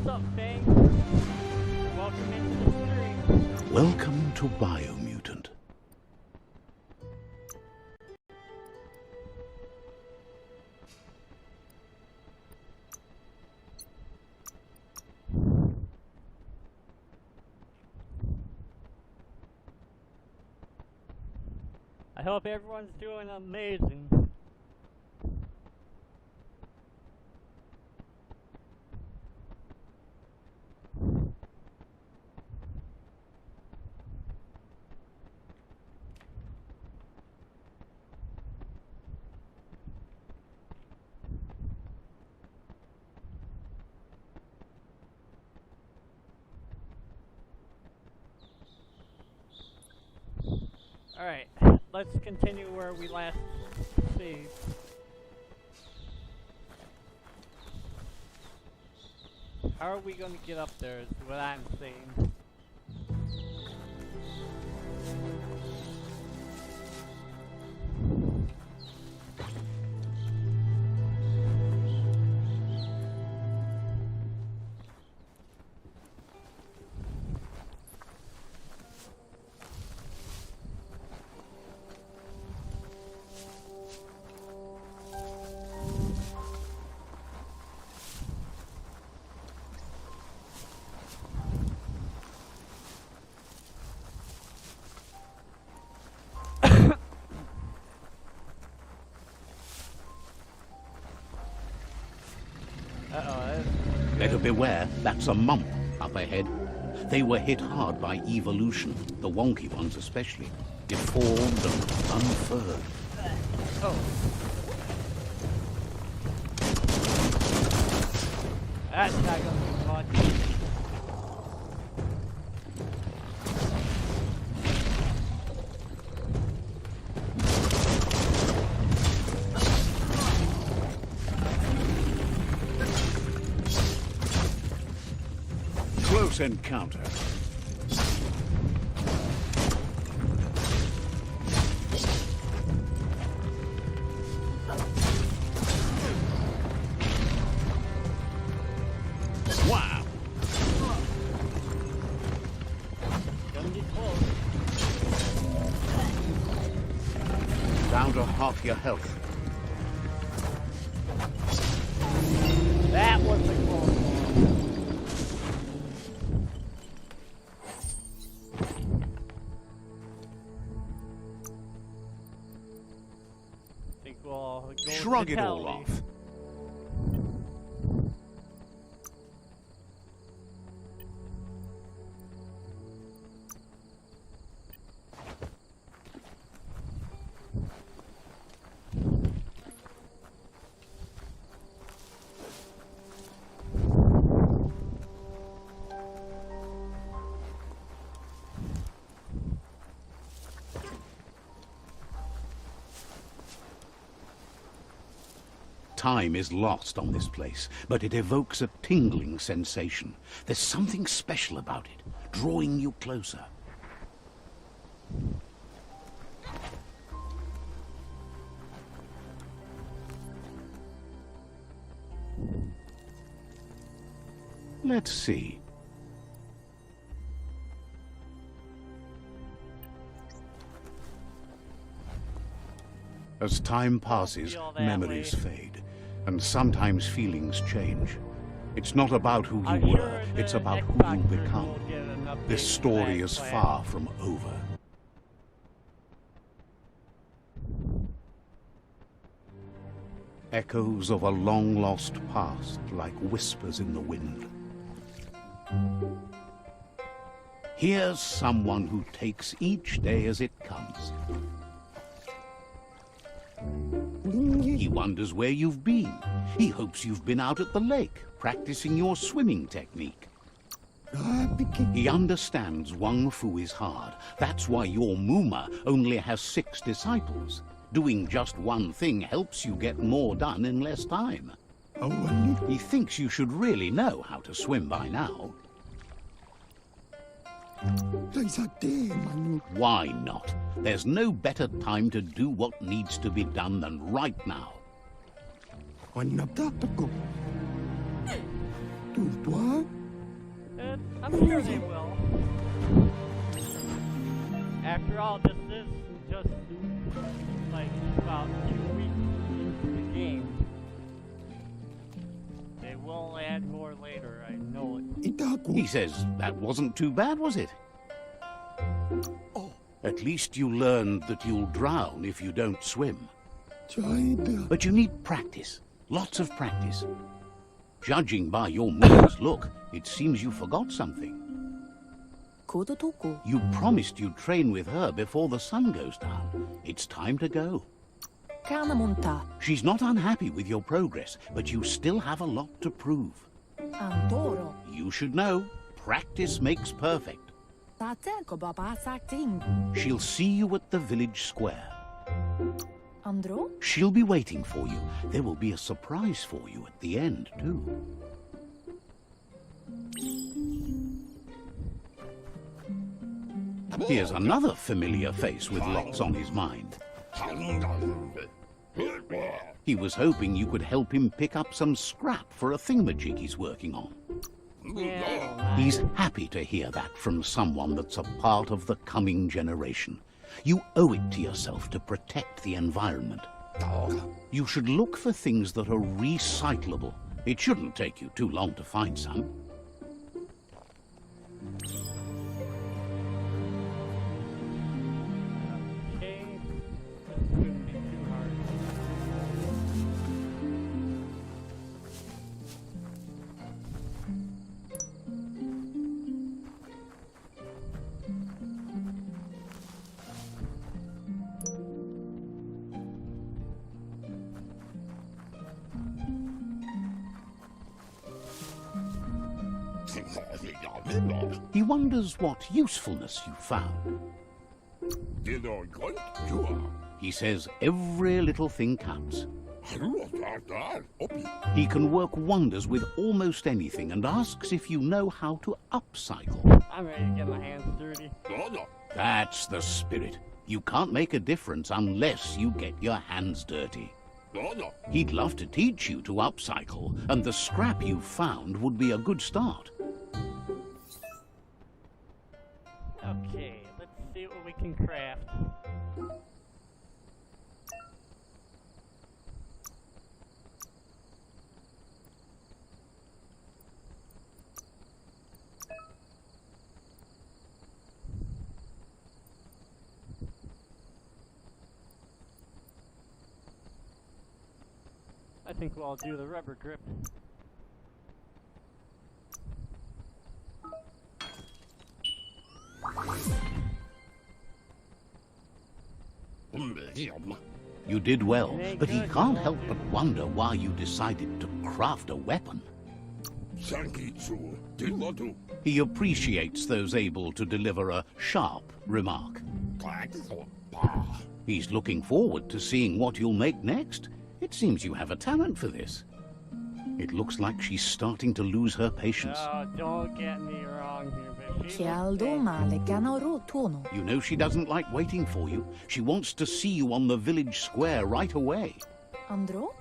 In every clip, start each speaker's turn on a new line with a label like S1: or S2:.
S1: What's up, Fang? Welcome into the stream.
S2: Welcome to Biomutant.
S1: I hope everyone's doing amazing. Alright, let's continue where we last saved. How are we going to get up there is what I'm saying.
S2: Better beware, that's a mump up ahead. They were hit hard by evolution, the wonky ones especially. Deformed and unfurred.
S1: Oh. That's not gonna be fun.
S2: Close encounter. Wow.
S1: Gonna get close.
S2: Down to half your health.
S1: That was the close one.
S2: Shrug it all off. Time is lost on this place, but it evokes a tingling sensation. There's something special about it, drawing you closer. Let's see. As time passes, memories fade, and sometimes feelings change. It's not about who you were, it's about who you become. This story is far from over. Echoes of a long-lost past, like whispers in the wind. Here's someone who takes each day as it comes. He wonders where you've been. He hopes you've been out at the lake, practicing your swimming technique. He understands Wang Fu is hard. That's why your Muma only has 6 disciples. Doing just one thing helps you get more done in less time. He thinks you should really know how to swim by now. Why not? There's no better time to do what needs to be done than right now.
S1: I'm sure they will. After all, this is just like about 2 weeks into the game. They will add more later, I know it.
S2: He says that wasn't too bad, was it? At least you learned that you'll drown if you don't swim. But you need practice. Lots of practice. Judging by your mother's look, it seems you forgot something. You promised you'd train with her before the sun goes down. It's time to go. She's not unhappy with your progress, but you still have a lot to prove. You should know, practice makes perfect. She'll see you at the village square. She'll be waiting for you. There will be a surprise for you at the end, too. Here's another familiar face with lots on his mind. He was hoping you could help him pick up some scrap for a thingamajig he's working on. He's happy to hear that from someone that's a part of the coming generation. You owe it to yourself to protect the environment. You should look for things that are recyclable. It shouldn't take you too long to find some.
S1: Okay, this shouldn't be too hard.
S2: He wonders what usefulness you found. He says every little thing counts. He can work wonders with almost anything and asks if you know how to upcycle.
S1: I'm ready to get my hands dirty.
S2: That's the spirit. You can't make a difference unless you get your hands dirty. He'd love to teach you to upcycle, and the scrap you found would be a good start.
S1: Okay, let's see what we can craft. I think we'll do the rubber grip.
S2: You did well, but he can't help but wonder why you decided to craft a weapon. He appreciates those able to deliver a sharp remark. He's looking forward to seeing what you'll make next. It seems you have a talent for this. It looks like she's starting to lose her patience.
S1: Oh, don't get me wrong here, but she
S2: You know she doesn't like waiting for you. She wants to see you on the village square right away.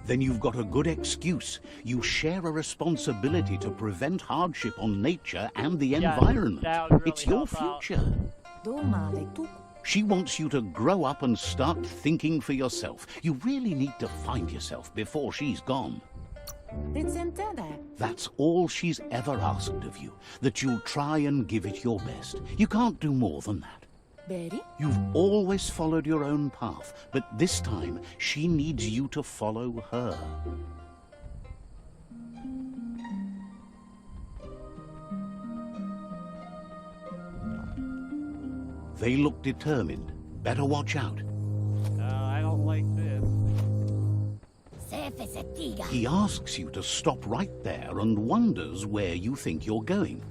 S2: Then you've got a good excuse. You share a responsibility to prevent hardship on nature and the environment.
S1: Really
S2: it's your future. She wants you to grow up and start thinking for yourself. You really need to find yourself before she's gone. That's all she's ever asked of you, that you'll try and give it your best. You can't do more than that. You've always followed your own path, but this time she needs you to follow her. They look determined. Better watch out.
S1: I don't like this.
S2: He asks you to stop right there and wonders where you think you're going.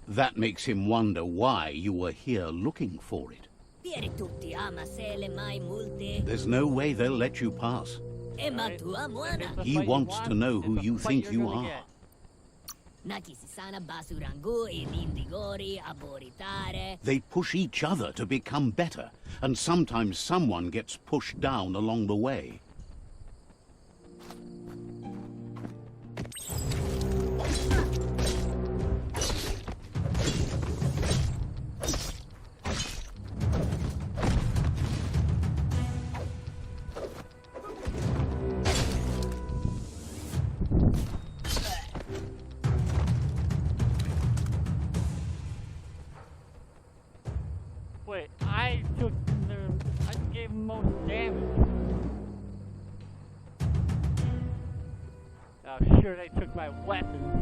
S2: That makes him wonder why you were here looking for it. There's no way they'll let you pass. He wants to know who you think you are. They push each other to become better, and sometimes someone gets pushed down along the way.
S1: Wait, I gave him most damage. Oh, sure, they took my weapon.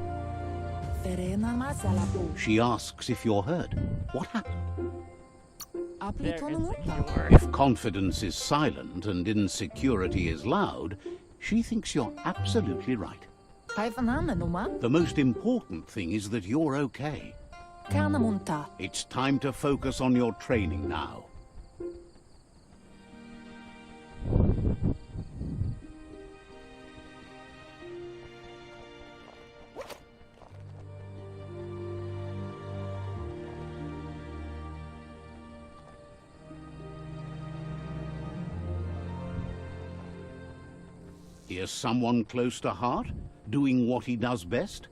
S2: She asks if you're hurt. What happened?
S1: They're insecure.
S2: If confidence is silent and insecurity is loud, she thinks you're absolutely right. The most important thing is that you're okay. It's time to focus on your training now. Here's someone close to heart, doing what he does best.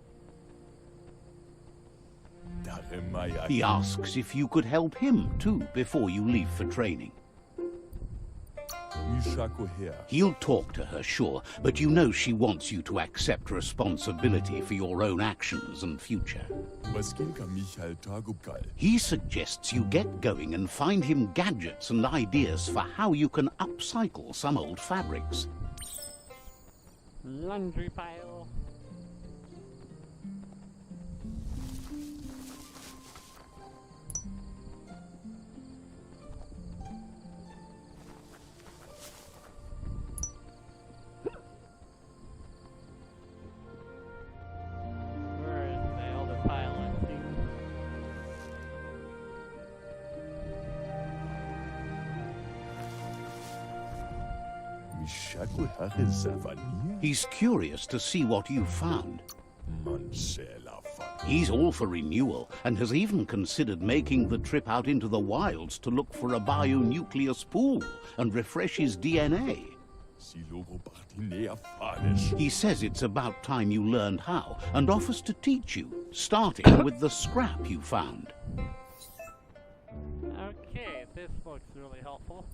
S2: He asks if you could help him, too, before you leave for training. He'll talk to her, sure, but you know she wants you to accept responsibility for your own actions and future. He suggests you get going and find him gadgets and ideas for how you can upcycle some old fabrics.
S1: Laundry pile. Where is the other pile I see?
S2: He's curious to see what you've found. He's all for renewal and has even considered making the trip out into the wilds to look for a bionucleus pool and refresh his DNA. He says it's about time you learned how and offers to teach you, starting with the scrap you found.
S1: Okay, this looks really helpful.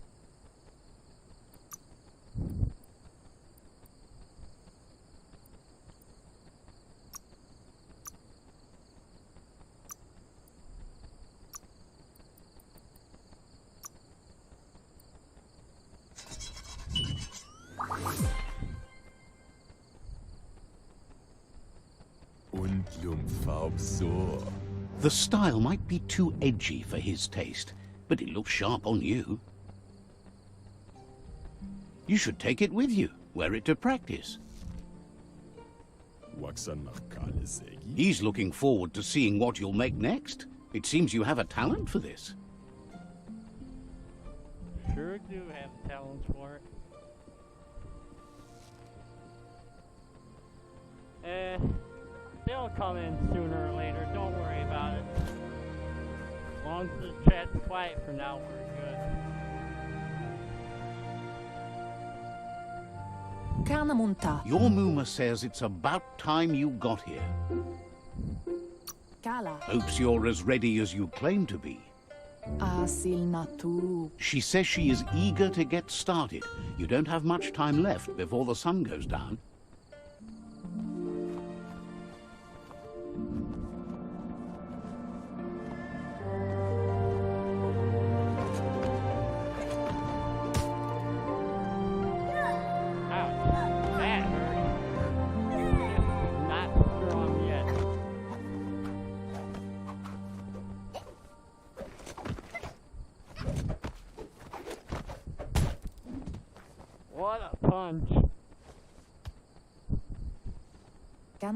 S2: The style might be too edgy for his taste, but it looks sharp on you. You should take it with you, wear it to practice. He's looking forward to seeing what you'll make next. It seems you have a talent for this.
S1: Sure do have talent for it. They'll come in sooner or later, don't worry about it. As long as the chat's quiet for now, we're good.
S2: Your Muma says it's about time you got here. Hopes you're as ready as you claim to be. She says she is eager to get started. You don't have much time left before the sun goes down.
S1: What a punch.
S2: Your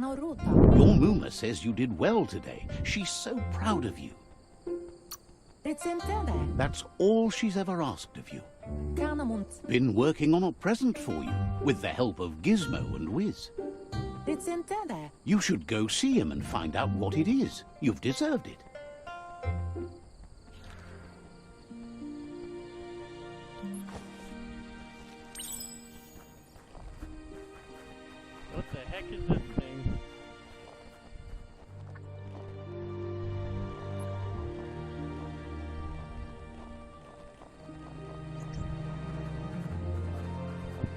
S2: Muma says you did well today. She's so proud of you. That's all she's ever asked of you. Been working on a present for you, with the help of Gizmo and Wiz. You should go see him and find out what it is. You've deserved it.
S1: What the heck is this thing?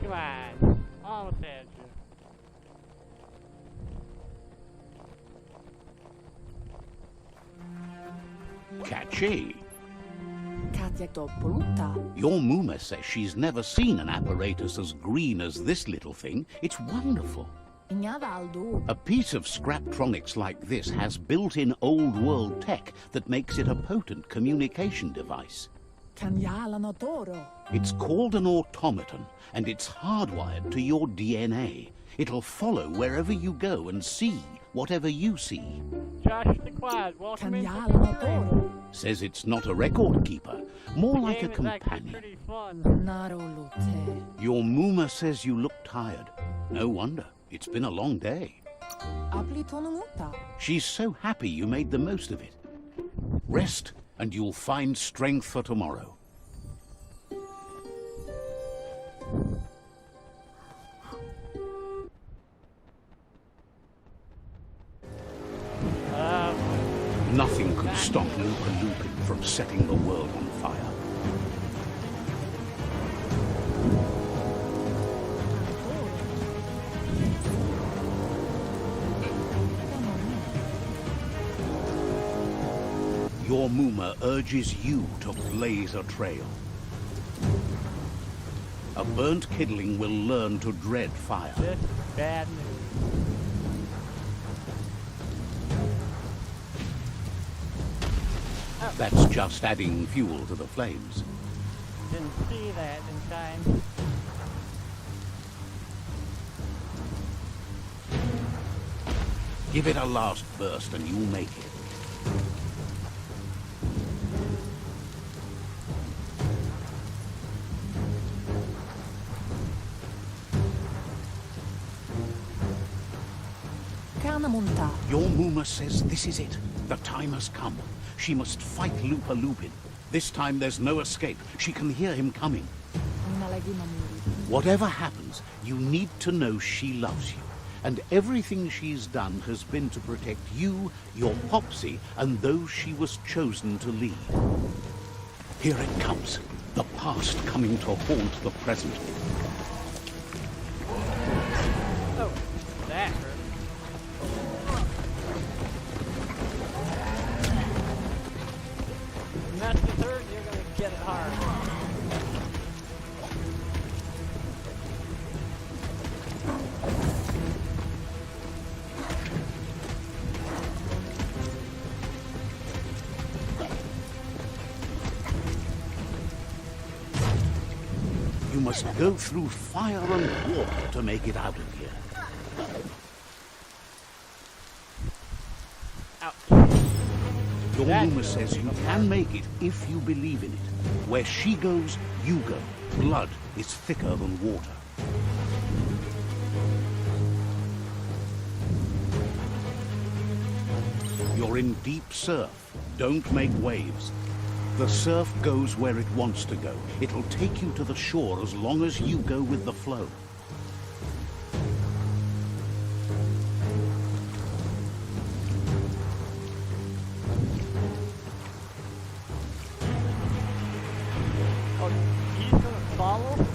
S1: Come on. Almost had you.
S2: Catchy. Your Muma says she's never seen an apparatus as green as this little thing. It's wonderful. A piece of Scraptronics like this has built-in old-world tech that makes it a potent communication device. It's called an automaton, and it's hardwired to your DNA. It'll follow wherever you go and see whatever you see.
S1: Josh the Quad, welcome into the stream.
S2: Says it's not a record keeper, more like a
S1: Game is actually
S2: companion.
S1: pretty fun.
S2: Your Muma says you look tired. No wonder. It's been a long day. She's so happy you made the most of it. Rest, and you'll find strength for tomorrow. Nothing could stop Lupin from setting the world on fire. Your Muma urges you to blaze a trail. A burnt kidling will learn to dread fire.
S1: This is bad news.
S2: That's just adding fuel to the flames.
S1: Didn't see that in time.
S2: Give it a last burst and you'll make it. Your Muma says this is it. The time has come. She must fight Lupin. This time there's no escape. She can hear him coming. Whatever happens, you need to know she loves you. And everything she's done has been to protect you, your Popsy, and those she was chosen to lead. Here it comes. The past coming to haunt the present.
S1: Oh, that hurt. And that's the third, you're gonna get it hard.
S2: You must go through fire and water to make it out of here. Your Muma says you can make it if you believe in it. Where she goes, you go. Blood is thicker than water. You're in deep surf. Don't make waves. The surf goes where it wants to go. It'll take you to the shore as long as you go with the flow.
S1: Oh, he's gonna follow?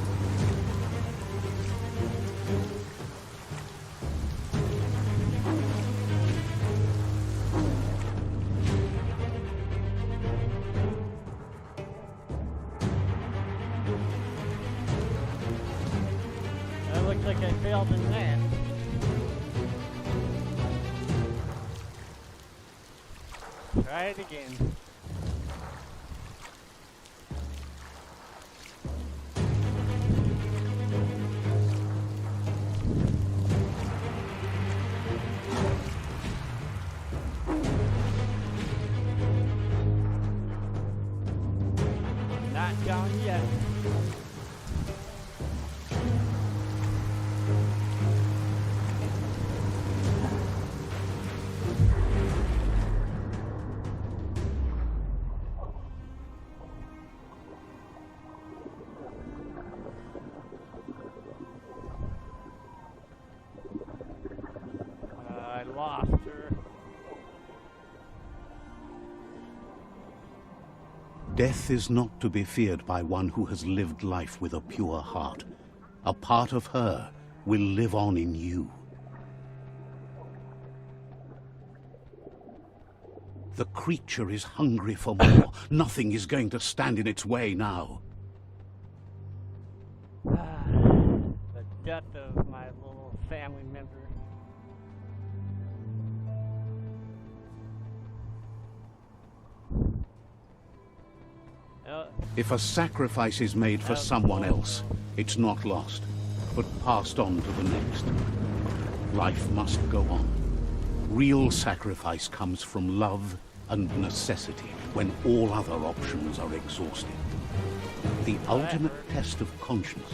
S1: That looks like I failed in that. Try it again. Not down yet. I lost her.
S2: Death is not to be feared by one who has lived life with a pure heart. A part of her will live on in you. The creature is hungry for more. Nothing is going to stand in its way now.
S1: The death of my little family member.
S2: If a sacrifice is made for someone else, it's not lost, but passed on to the next. Life must go on. Real sacrifice comes from love and necessity, when all other options are exhausted. The ultimate test of conscience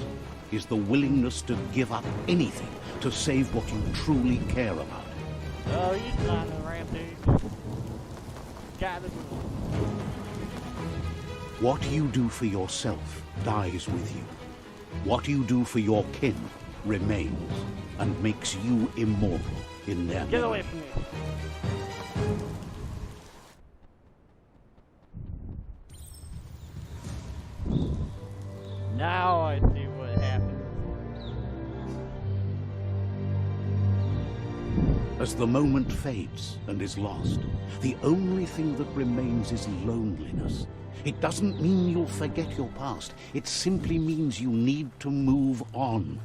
S2: is the willingness to give up anything to save what you truly care about.
S1: Oh, he's on a rampage. Gotta go.
S2: What you do for yourself dies with you. What you do for your kin remains and makes you immortal in their
S1: Get
S2: memory.
S1: away from me. Now I see what happened.
S2: As the moment fades and is lost, the only thing that remains is loneliness. It doesn't mean you'll forget your past. It simply means you need to move on.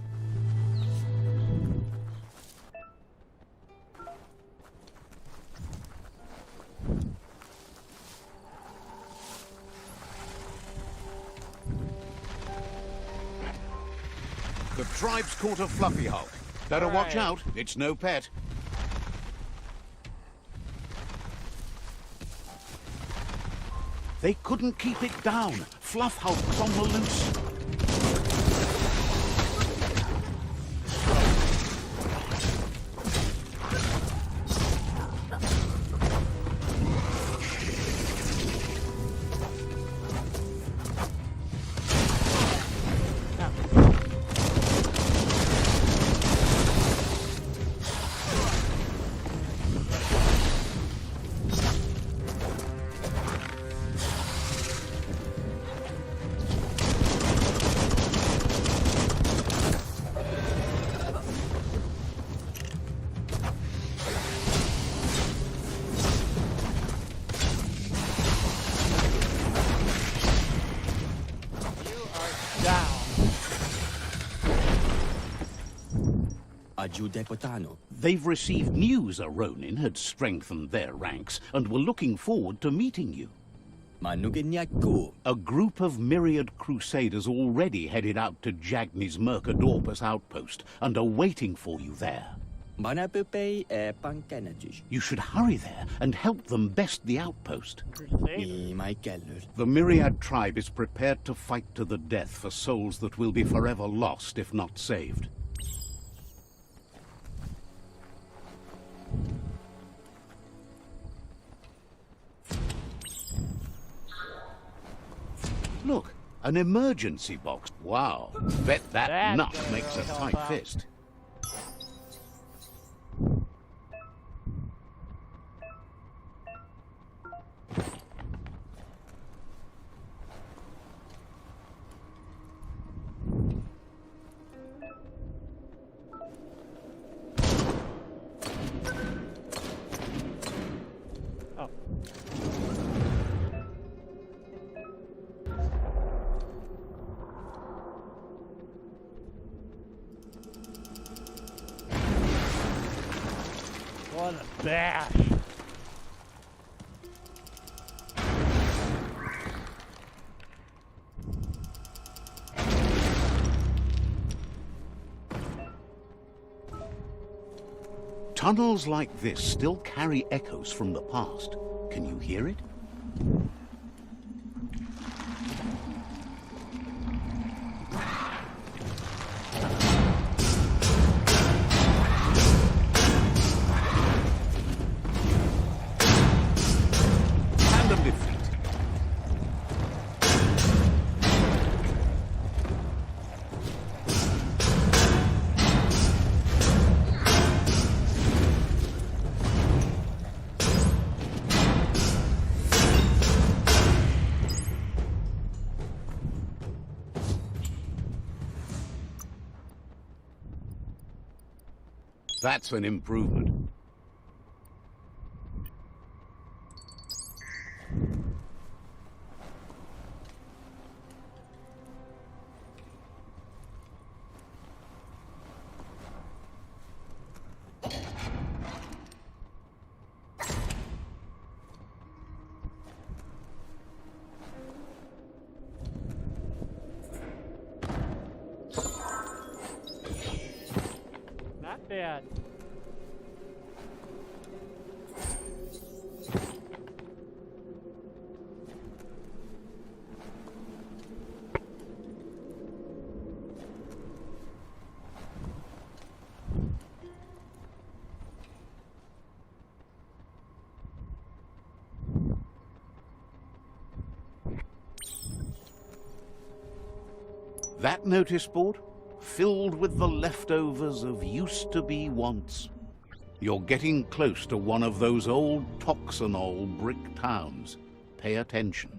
S2: The tribe's caught a fluffy hulk. Better watch
S1: Right.
S2: out. It's no pet. They couldn't keep it down. Fluff hulk's on the loose. They've received news a Ronin had strengthened their ranks and were looking forward to meeting you. A group of myriad crusaders already headed out to Jagni's Mercadorpus outpost and are waiting for you there. You should hurry there and help them best the outpost. The Myriad tribe is prepared to fight to the death for souls that will be forever lost if not saved. Look, an emergency box. Wow, bet that
S1: That's
S2: nut
S1: gonna
S2: makes a
S1: really help
S2: tight
S1: out.
S2: fist.
S1: Oh. What a bash.
S2: Tunnels like this still carry echoes from the past. Can you hear it? Hand them your feet. That's an improvement.
S1: bad.
S2: That notice board? Filled with the leftovers of used-to-be wants. You're getting close to one of those old Toxanol brick towns. Pay attention.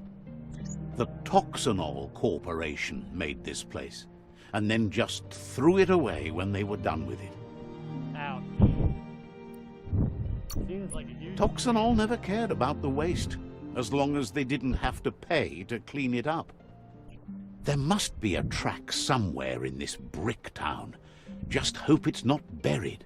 S2: The Toxanol Corporation made this place, and then just threw it away when they were done with it.
S1: Ouch. Seems like a huge...
S2: Toxanol never cared about the waste, as long as they didn't have to pay to clean it up. There must be a track somewhere in this brick town. Just hope it's not buried.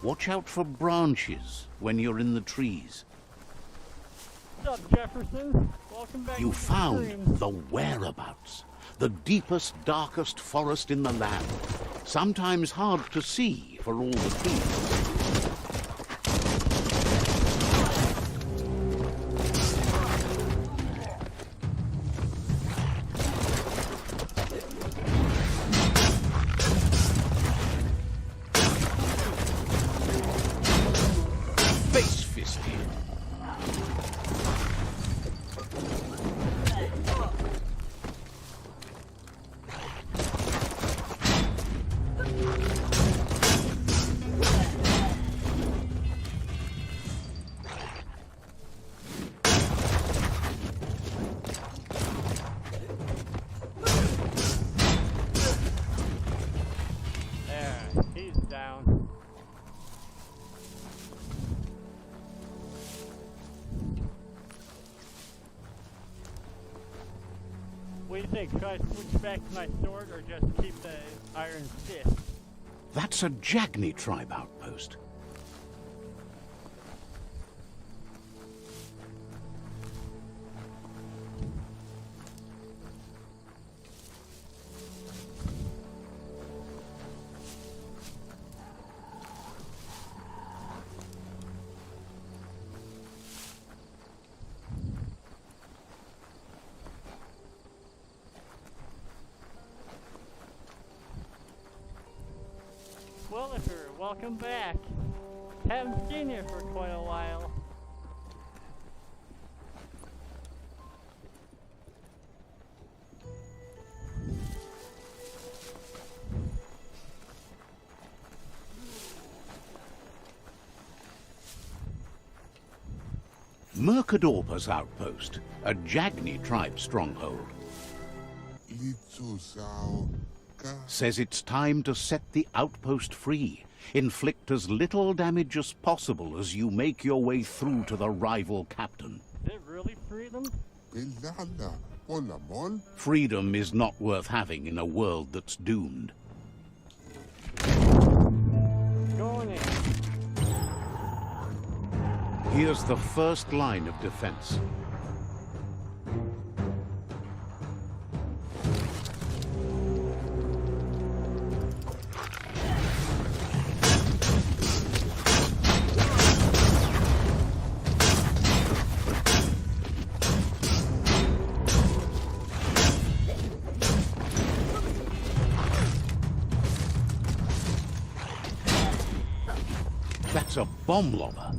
S2: Watch out for branches when you're in the trees.
S1: What's up, Jefferson? Welcome back.
S2: You
S1: to the
S2: found
S1: stream.
S2: the whereabouts. The deepest, darkest forest in the land. Sometimes hard to see for all the trees.
S1: What do you think? Should I switch back to my sword or just keep the iron fist?
S2: That's a Jagni tribe outpost.
S1: Storyteller, welcome back. Haven't seen you for quite a while.
S2: Mercadorpa's outpost, a Jagni tribe stronghold. Says it's time to set the outpost free. Inflict as little damage as possible as you make your way through to the rival captain.
S1: Is it really freedom?
S2: Freedom is not worth having in a world that's doomed.
S1: Going in.
S2: Here's the first line of defense. That's a bomb lobber.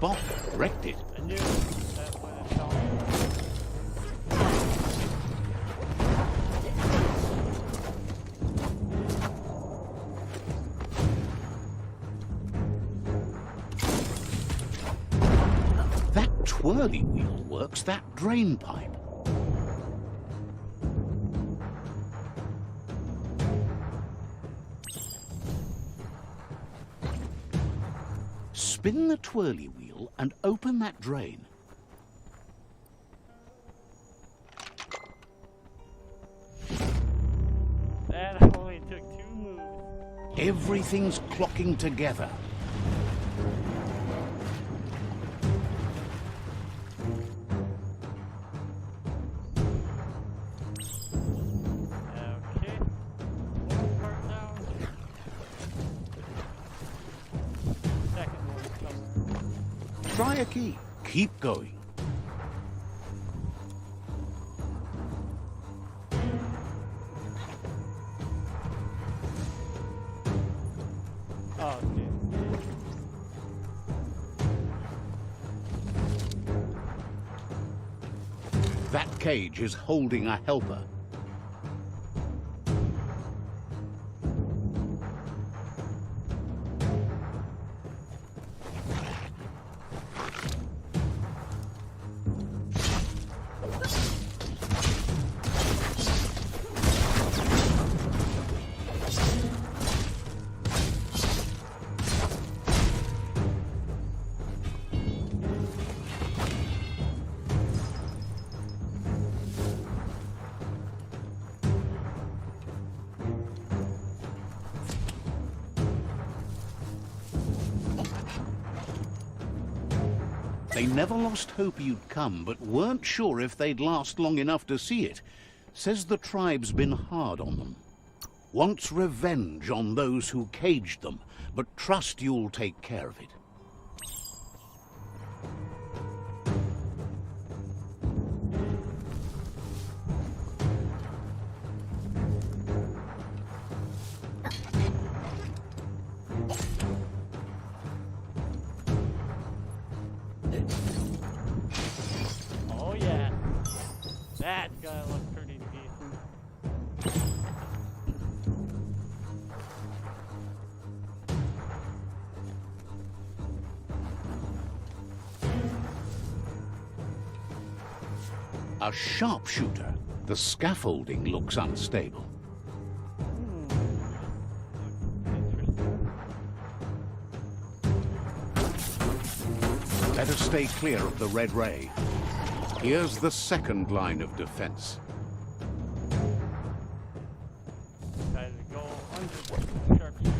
S2: spot. Wrecked it.
S1: I knew that when it fell.
S2: That twirly wheel works that drain pipe. Spin the twirly wheel and open that drain.
S1: That only took 2 moves.
S2: Everything's clocking together.
S1: Okay. One part down. Second one somewhere.
S2: Try a key. Keep going.
S1: Oh, okay.
S2: That cage is holding a helper. They never lost hope you'd come, but weren't sure if they'd last long enough to see it. Says the tribe's been hard on them. Wants revenge on those who caged them, but trust you'll take care of it.
S1: Oh yeah. That's gonna look pretty decent.
S2: A sharpshooter. The scaffolding looks unstable. Better stay clear of the red ray. Here's the second line of defense.
S1: Decided to go under the sharpshooter.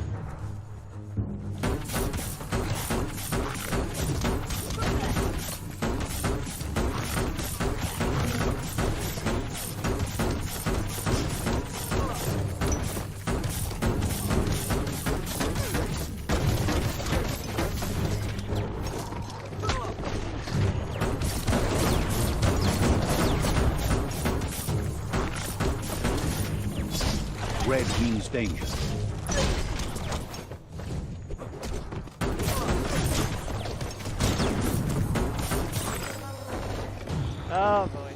S2: Red means danger.
S1: Oh boy.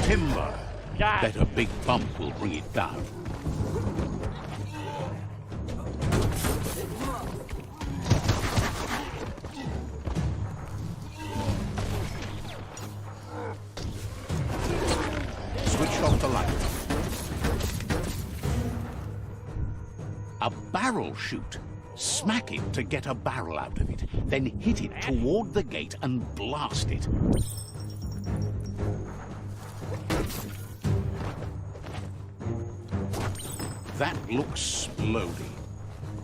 S2: Timber.
S1: God.
S2: Bet a big bump will bring it down. Switch off the light. A barrel shoot. Smack it to get a barrel out of it. Then hit it toward the gate and blast it. That looks splody.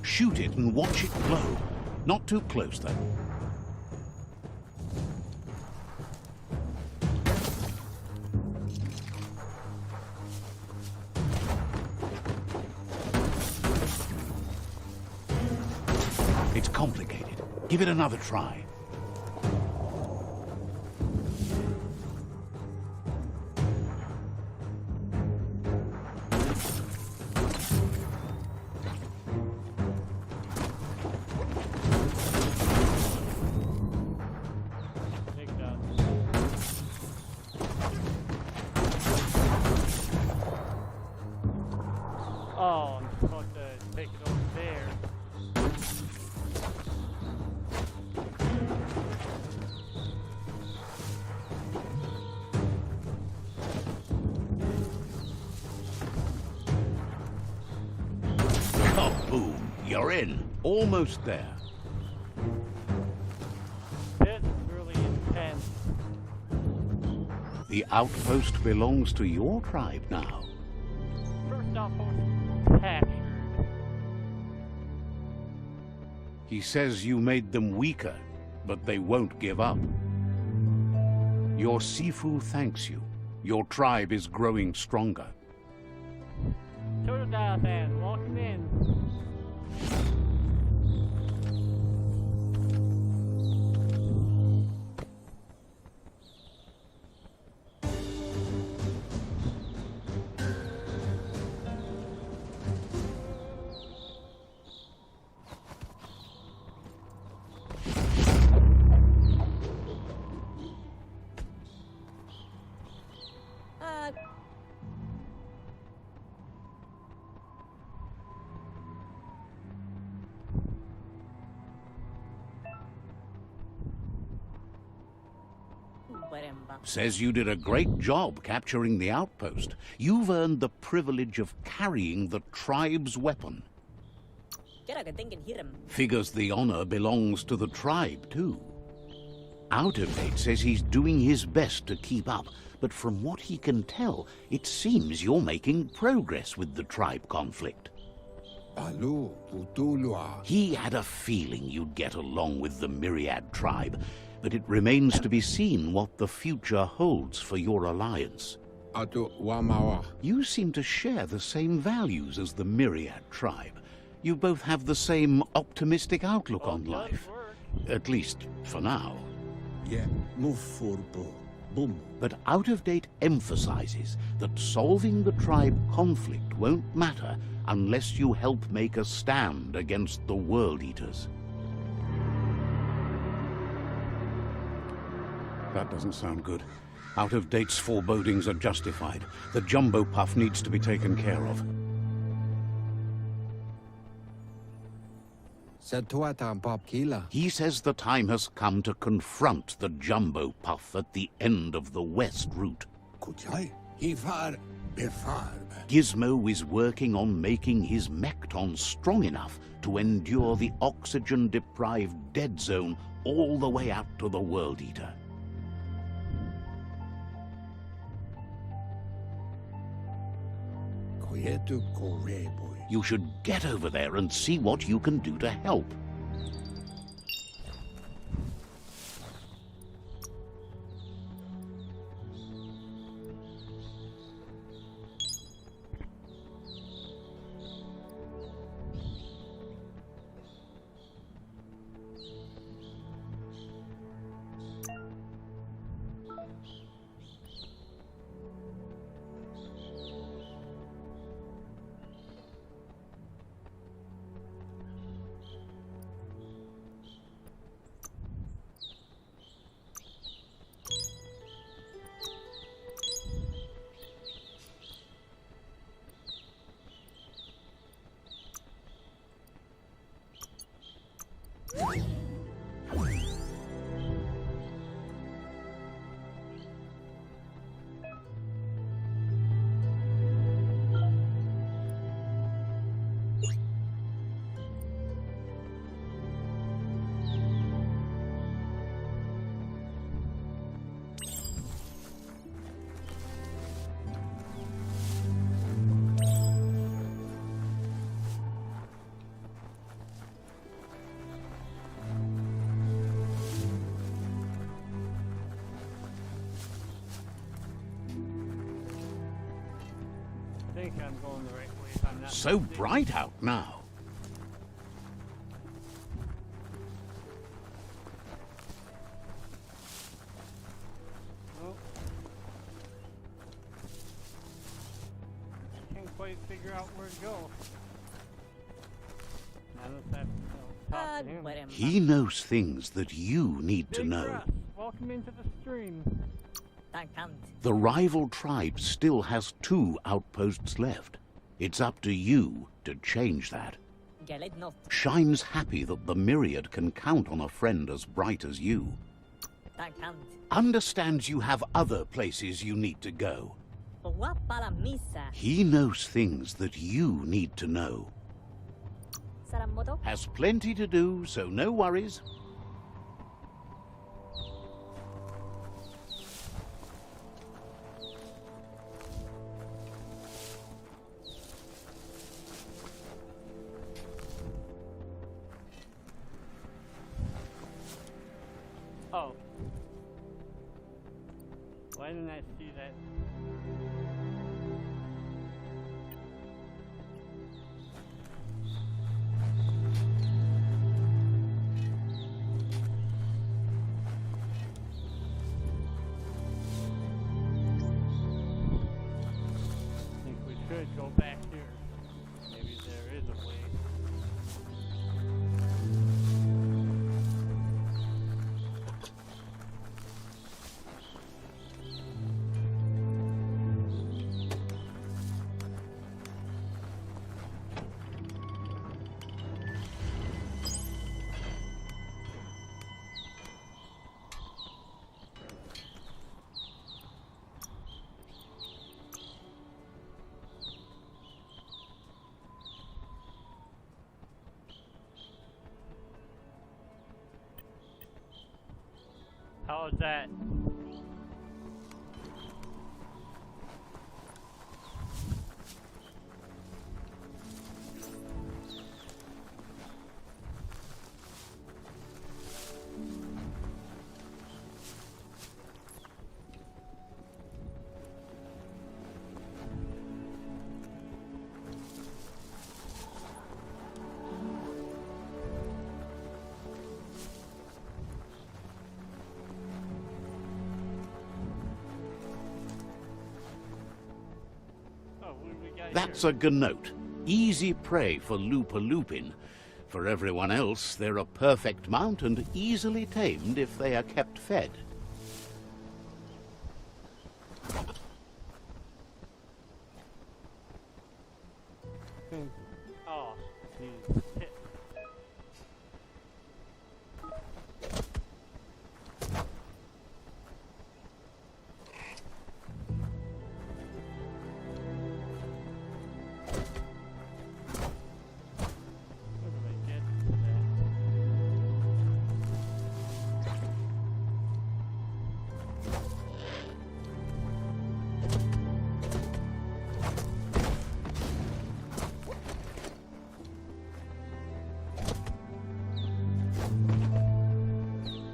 S2: Shoot it and watch it glow. Not too close, though. It's complicated. Give it another try.
S1: Big dot. Oh, I'm supposed to take it over there.
S2: Kaboom! You're in. Almost there.
S1: This is really intense.
S2: The outpost belongs to your tribe now.
S1: First outpost captured.
S2: He says you made them weaker, but they won't give up. Your Sifu thanks you. Your tribe is growing stronger.
S1: Storyteller fan, welcome in.
S2: Says you did a great job capturing the outpost. You've earned the privilege of carrying the tribe's weapon. Figures the honor belongs to the tribe, too. Out of Date says he's doing his best to keep up, but from what he can tell, it seems you're making progress with the tribe conflict. He had a feeling you'd get along with the Myriad tribe, but it remains to be seen what the future holds for your alliance. You seem to share the same values as the Myriad tribe. You both have the same optimistic outlook on life. At least, for now. But Out of Date emphasizes that solving the tribe conflict won't matter unless you help make a stand against the World Eaters. That doesn't sound good. Out of Date's forebodings are justified. The jumbo puff needs to be taken care of. He says the time has come to confront the jumbo puff at the end of the west route. Gizmo is working on making his Mekton strong enough to endure the oxygen-deprived dead zone all the way out to the World Eater. You should get over there and see what you can do to help.
S1: I think I'm going the right way if I'm not
S2: So
S1: mistaken.
S2: bright out now.
S1: figure out where to go. Now let's have to talk to him.
S2: He knows things that you need to
S1: Big
S2: know.
S1: Russ, welcome into the stream.
S2: The rival tribe still has 2 outposts left. It's up to you to change that. Shine's happy that the Myriad can count on a friend as bright as you. Understands you have other places you need to go. He knows things that you need to know. Has plenty to do, so no worries.
S1: Oh. Why didn't I see that? I think we should go back here. Maybe there is a way. How is that?
S2: That's a gnote. Easy prey for Lupin. For everyone else, they're a perfect mount and easily tamed if they are kept fed.
S1: Oh, needs hit.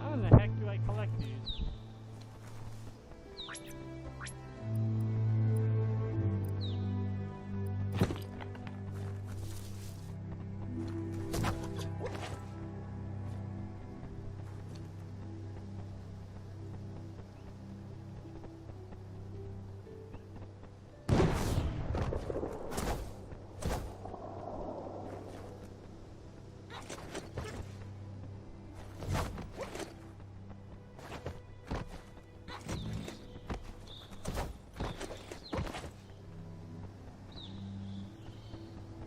S1: How in the heck do I collect these?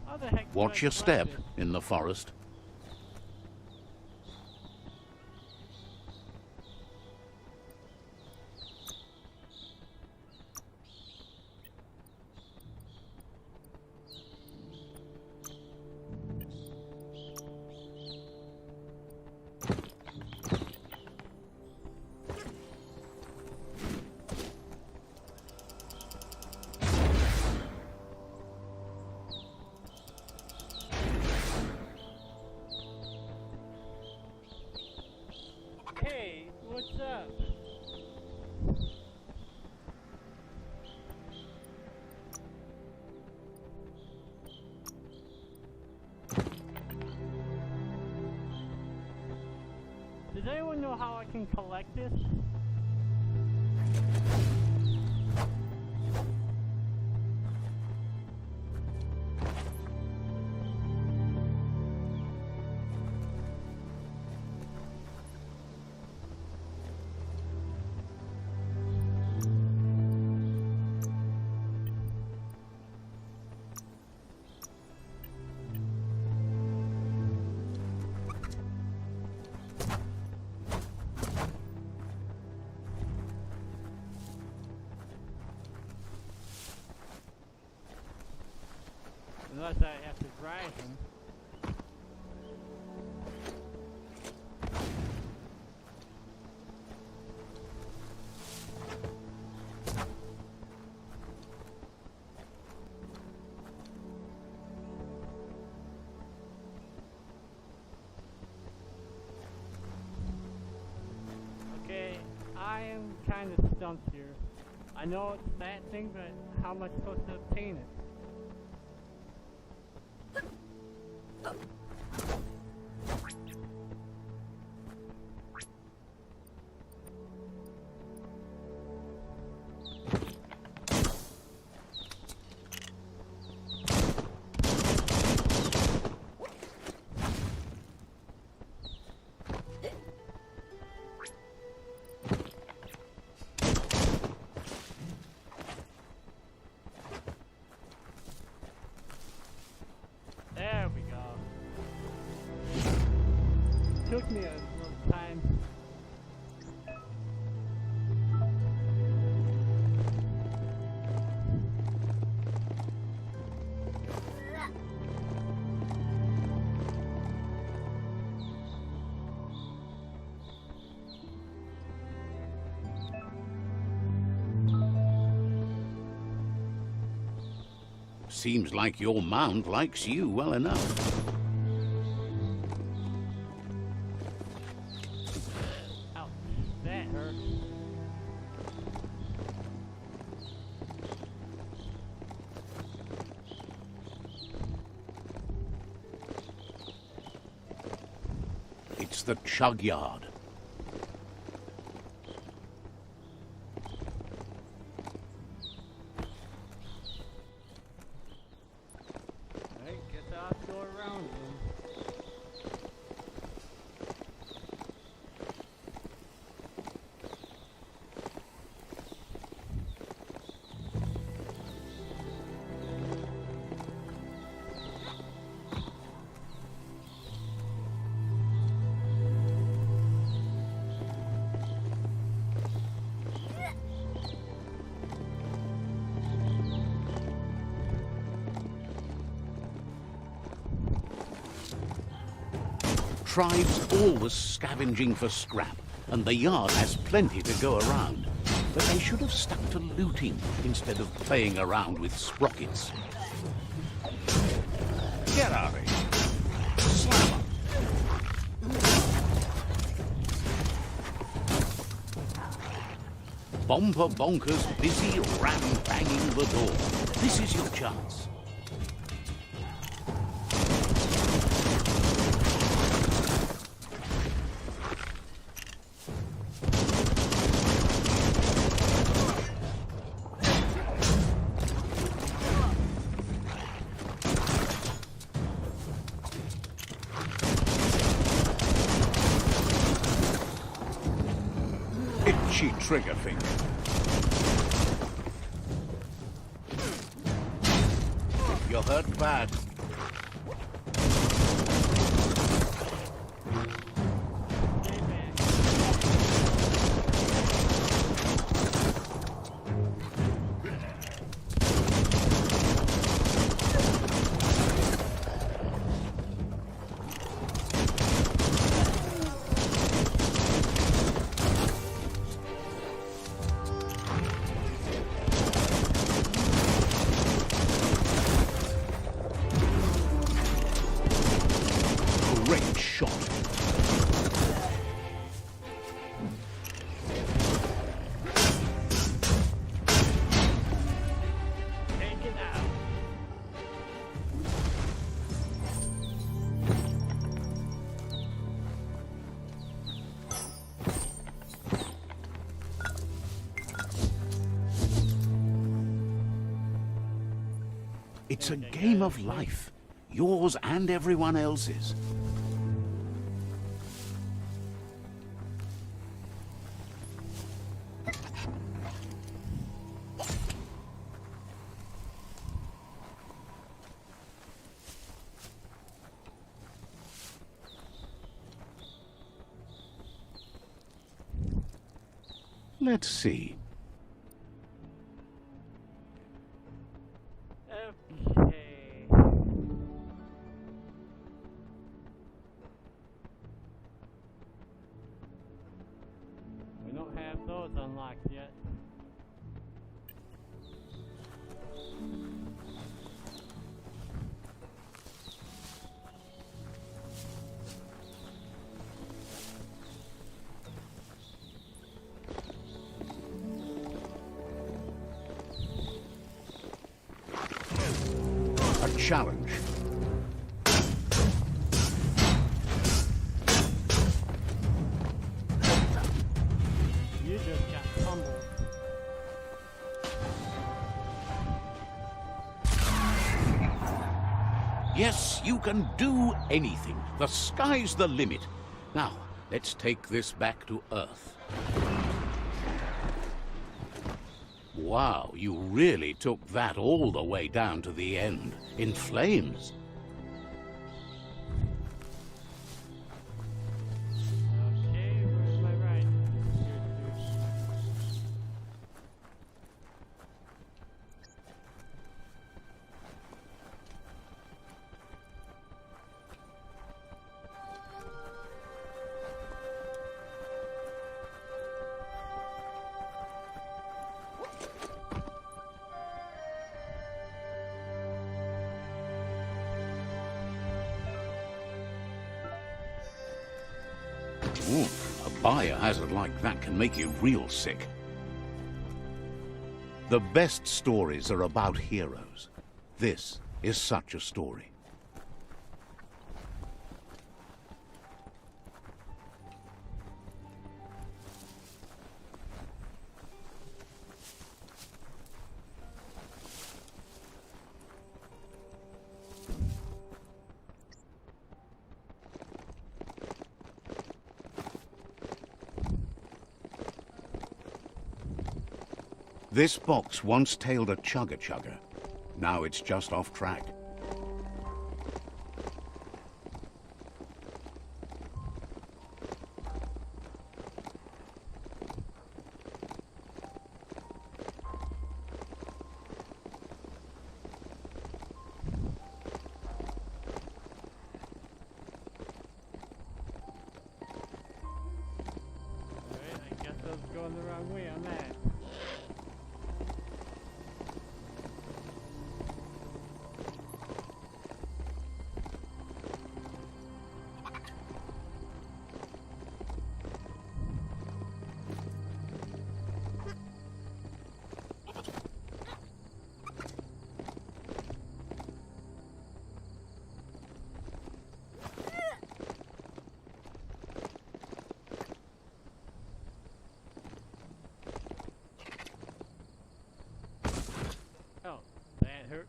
S1: How the heck do
S2: Watch
S1: I
S2: your
S1: collect
S2: step
S1: this?
S2: in the forest.
S1: Hey, what's up? Does anyone know how I can collect this? Unless I have to drive him. Okay, I am kind of stumped here. I know it's that thing, but how am I supposed to obtain it? There we go. Took me a little time.
S2: Seems like your mount likes you well enough.
S1: Ouch, that hurt.
S2: It's the chug yard.
S1: Alright, guess I'll have to go around him.
S2: Tribes always scavenging for scrap, and the yard has plenty to go around. But they should have stuck to looting instead of playing around with sprockets. Get out of here! Slam 'em. Bomper bonkers busy ram-banging the door. This is your chance. Itchy trigger finger. You're hurt bad. Great shot.
S1: Take it out.
S2: It's a game of life, yours and everyone else's. Let's see.
S1: Okay. those unlocked yet.
S2: A challenge.
S1: You just got tumbled.
S2: Yes, you can do anything. The sky's the limit. Now, let's take this back to Earth. Wow, you really took that all the way down to the end, in flames.
S1: Okay, where's my ride?
S2: Ooh, a biohazard like that can make you real sick. The best stories are about heroes. This is such a story. This box once tailed a chugger-chugger. Now it's just off track.
S1: Alright, I guess I was going the wrong way on that. Oh, that hurt.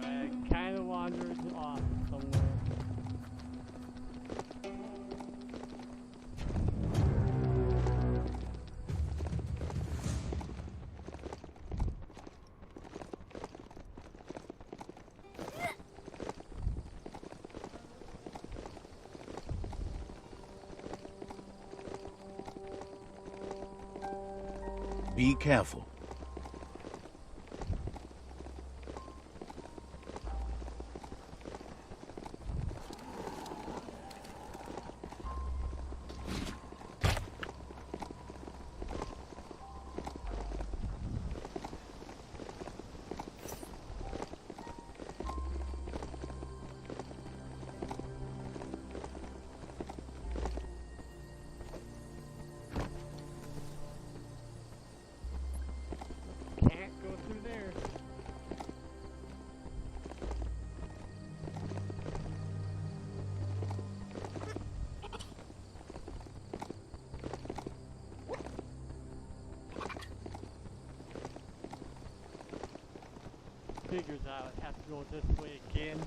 S1: I kind of wandered off somewhere.
S2: Be careful.
S1: Can't go through there. Figures I would have to go this way again.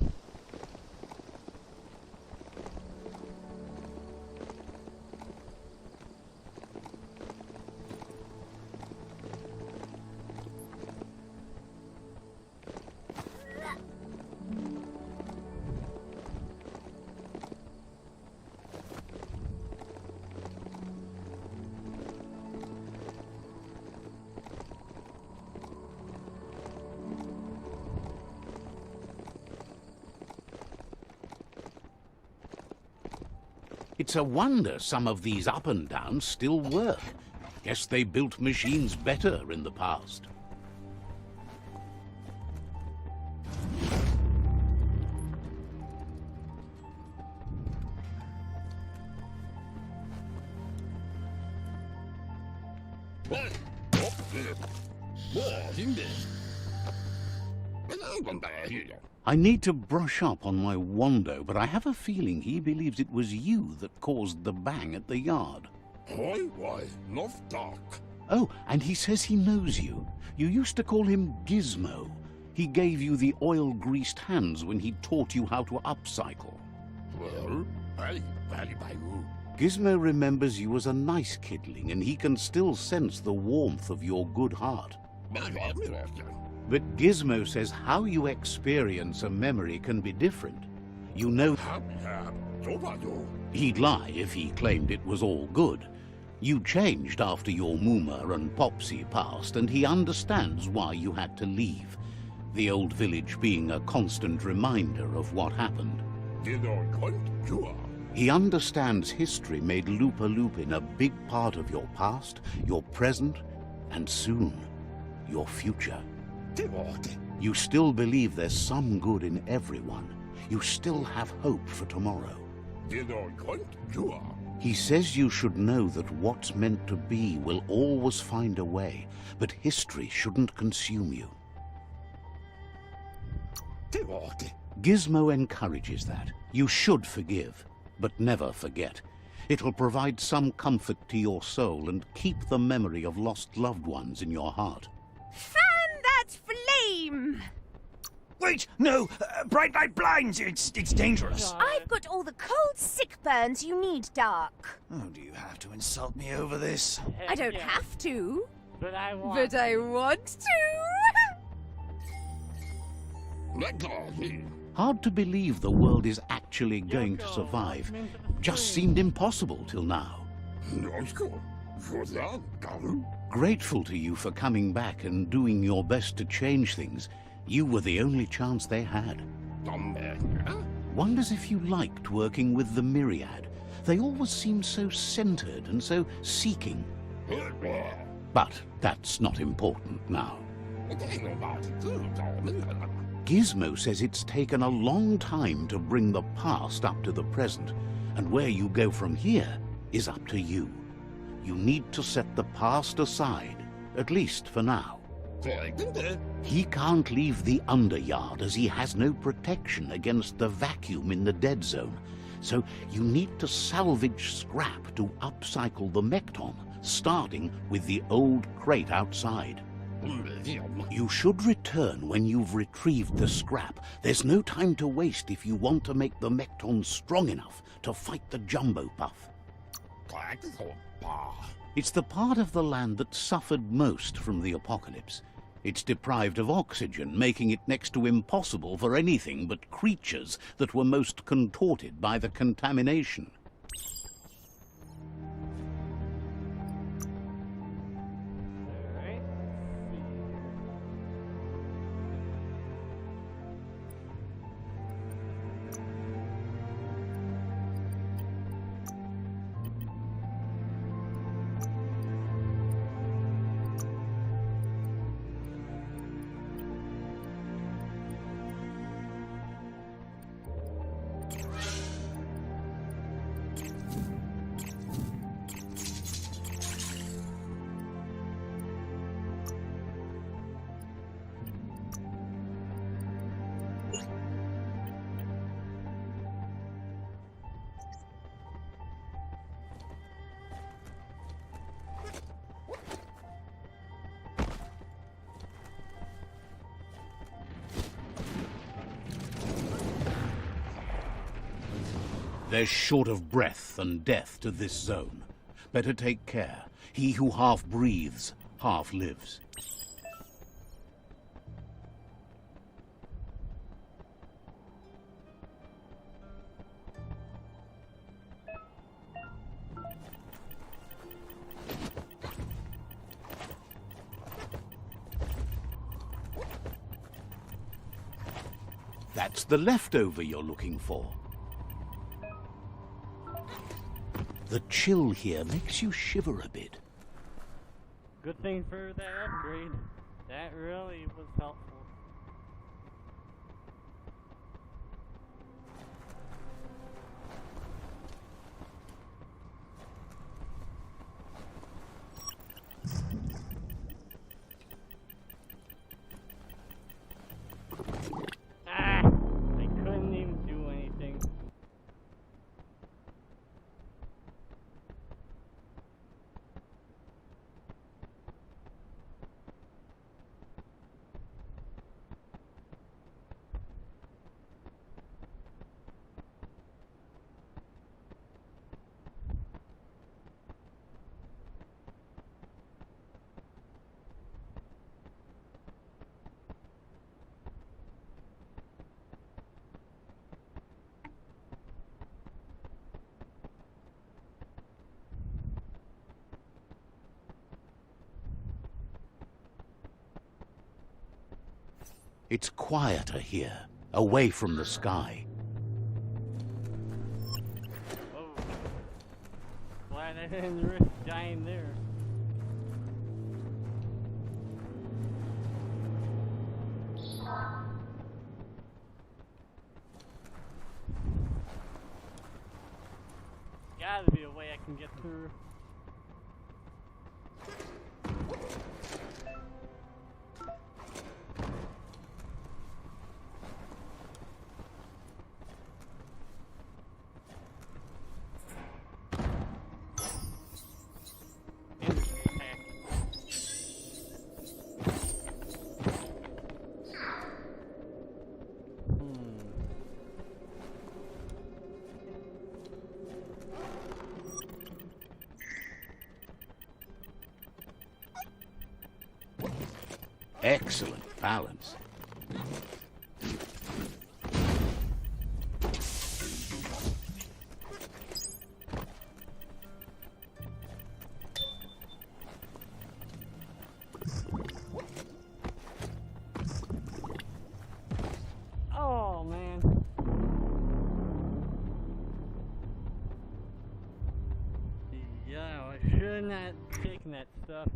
S2: It's a wonder some of these up and downs still work. Guess they built machines better in the past. I need to brush up on my Wando, but I have a feeling he believes it was you that caused the bang at the yard. Oh, and he says he knows you. You used to call him Gizmo. He gave you the oil-greased hands when he taught you how to upcycle. Gizmo remembers you as a nice kidling, and he can still sense the warmth of your good heart. But Gizmo says how you experience a memory can be different. You know, he'd lie if he claimed it was all good. You changed after your Mooma and Popsy passed, and he understands why you had to leave. The old village being a constant reminder of what happened. He understands history made Lupa Lupin a big part of your past, your present, and soon, your future. You still believe there's some good in everyone. You still have hope for tomorrow. He says you should know that what's meant to be will always find a way, but history shouldn't consume you. Gizmo encourages that. You should forgive, but never forget. It'll provide some comfort to your soul and keep the memory of lost loved ones in your heart.
S3: Fan that flame!
S4: Wait, no! Bright light blinds! It's dangerous.
S3: I've got all the cold sick burns you need, Dark.
S4: Oh, do you have to insult me over this?
S3: I don't have to.
S1: But I want.
S3: But I want to.
S2: Hard to believe the world is actually going to survive. Just seemed impossible till now. Grateful to you for coming back and doing your best to change things. You were the only chance they had. Wonders if you liked working with the Myriad. They always seem so centered and so seeking. But that's not important now. Gizmo says it's taken a long time to bring the past up to the present, and where you go from here is up to you. You need to set the past aside, at least for now. He can't leave the Underyard as he has no protection against the vacuum in the dead zone, so you need to salvage scrap to upcycle the Mekton, starting with the old crate outside. You should return when you've retrieved the scrap. There's no time to waste if you want to make the Mekton strong enough to fight the Jumbo Puff. It's the part of the land that suffered most from the apocalypse. It's deprived of oxygen, making it next to impossible for anything but creatures that were most contorted by the contamination.
S1: Alright.
S2: There's short of breath and death to this zone. Better take care. He who half breathes, half lives. That's the leftover you're looking for. The chill here makes you shiver a bit.
S1: Good thing for that upgrade. That really was helpful. Ah! I couldn't even do anything.
S2: It's quieter here, away from the sky.
S1: Oh. Glad I didn't risk dying there. Gotta be a way I can get through.
S2: Excellent balance.
S1: Oh man. Yeah, I should not taken that stuff.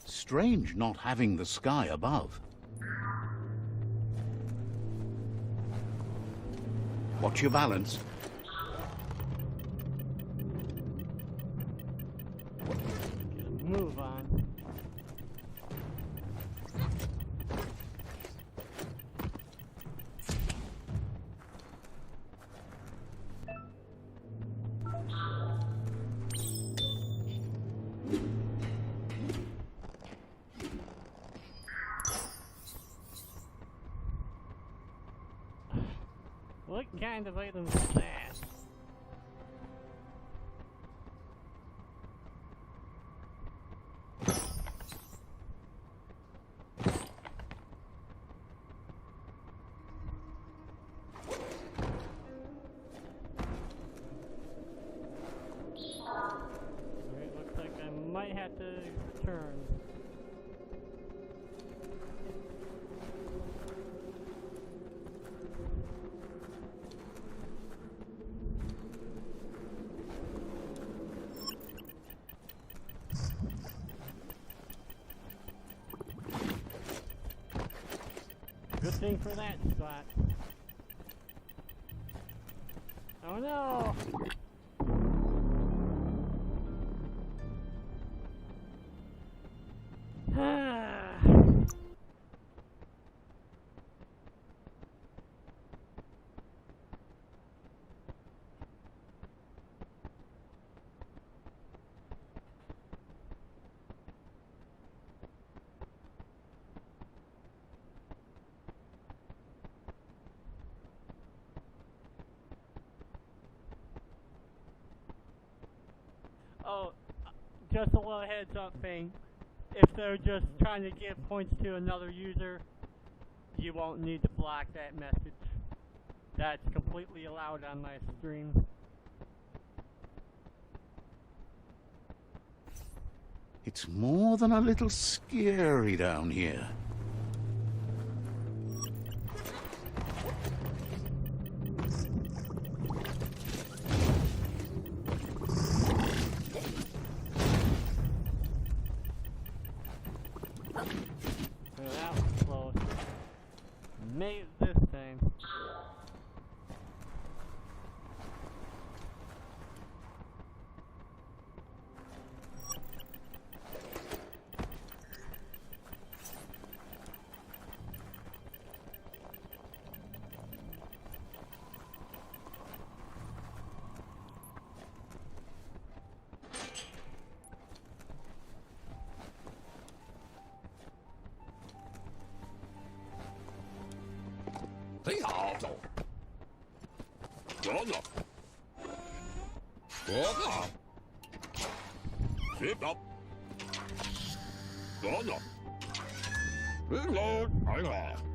S2: Strange not having the sky above. Watch your balance.
S1: Move on. What kind of item is that? It looks like I might have to turn. Good thing for that spot. Oh no! just a little heads up thing. If they're just trying to give points to another user, you won't need to block that message. That's completely allowed on my stream.
S2: It's more than a little scary down here.
S1: So that was close. Made it this time.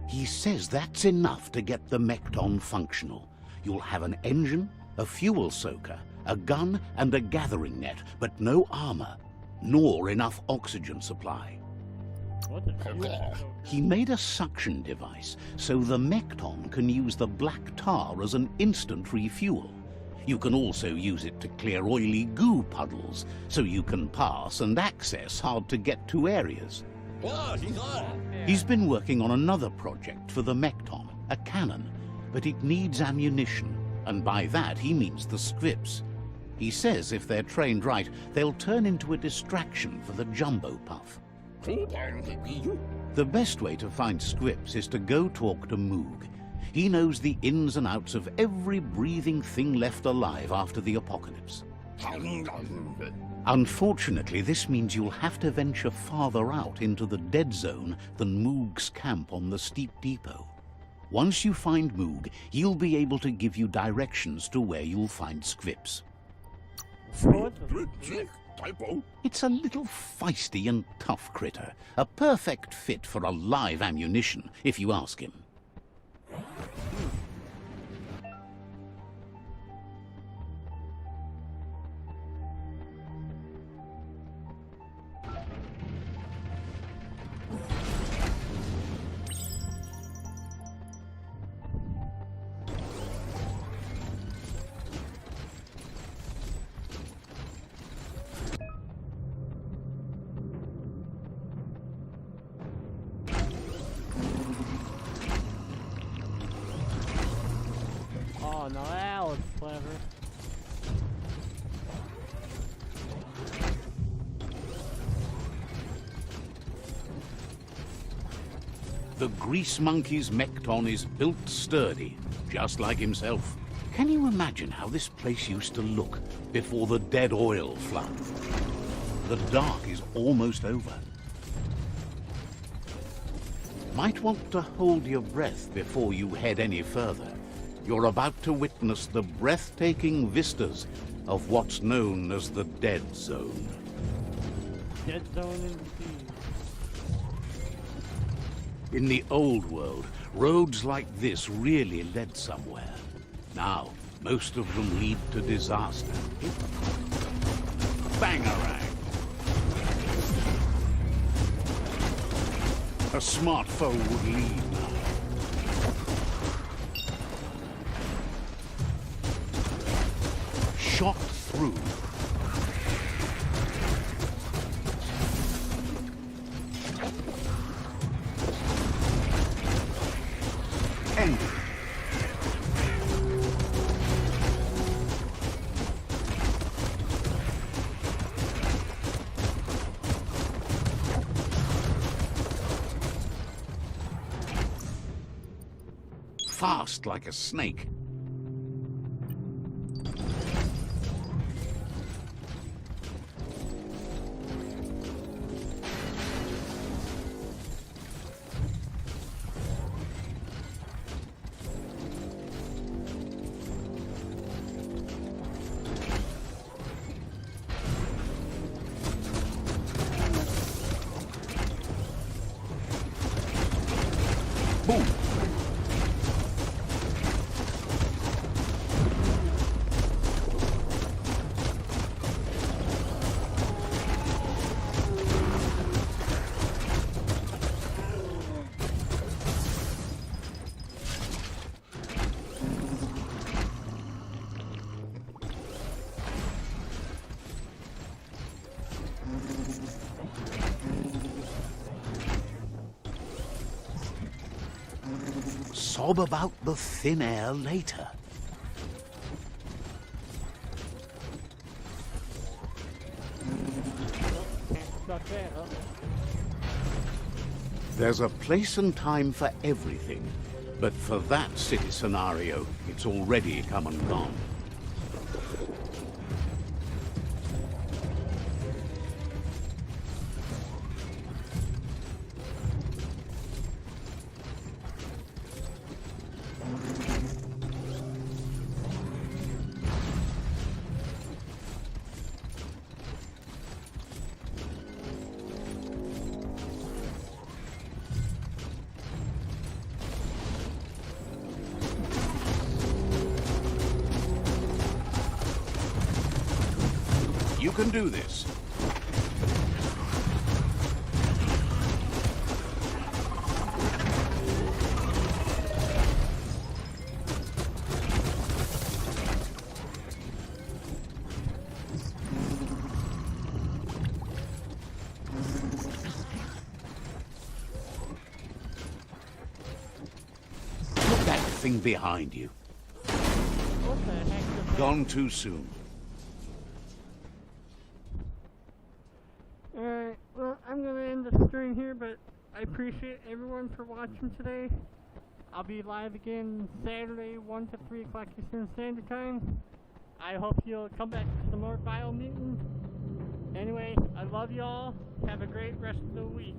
S2: He says that's enough to get the Mekton functional. You'll have an engine, a fuel soaker, a gun, and a gathering net, but no armor, nor enough oxygen supply.
S1: What the fuel?
S2: He made a suction device, so the Mekton can use the black tar as an instant refuel. You can also use it to clear oily goo puddles, so you can pass and access hard-to-get-to areas. He's been working on another project for the Mekton, a cannon, but it needs ammunition, and by that he means the scripts. He says if they're trained right, they'll turn into a distraction for the Jumbo Puff. The best way to find scripts is to go talk to Moog. He knows the ins and outs of every breathing thing left alive after the apocalypse. Unfortunately, this means you'll have to venture farther out into the dead zone than Moog's camp on the steep depot. Once you find Moog, he'll be able to give you directions to where you'll find scripts. It's a little feisty and tough critter, a perfect fit for a live ammunition, if you ask him.
S1: Oh, no, that was clever.
S2: The Grease Monkey's Mekton is built sturdy, just like himself. Can you imagine how this place used to look before the dead oil flood? The dark is almost over. Might want to hold your breath before you head any further. You're about to witness the breathtaking vistas of what's known as the Dead Zone.
S1: Dead zone indeed.
S2: In the old world, roads like this really led somewhere. Now, most of them lead to disaster. Bangarang! A smart foe would lead now. Shot through. Ended. Fast like a snake. Boom! Sob about the thin air later. There's a place and time for everything, but for that city scenario, it's already come and gone. You can do this. Put that thing behind you.
S1: What the heck is that?
S2: Gone too soon.
S1: Alright, well, I'm gonna end the stream here, but I appreciate everyone for watching today. I'll be live again Saturday, 1 to 3 o'clock Eastern Standard Time. I hope you'll come back for some more Biomutant. Anyway, I love y'all. Have a great rest of the week.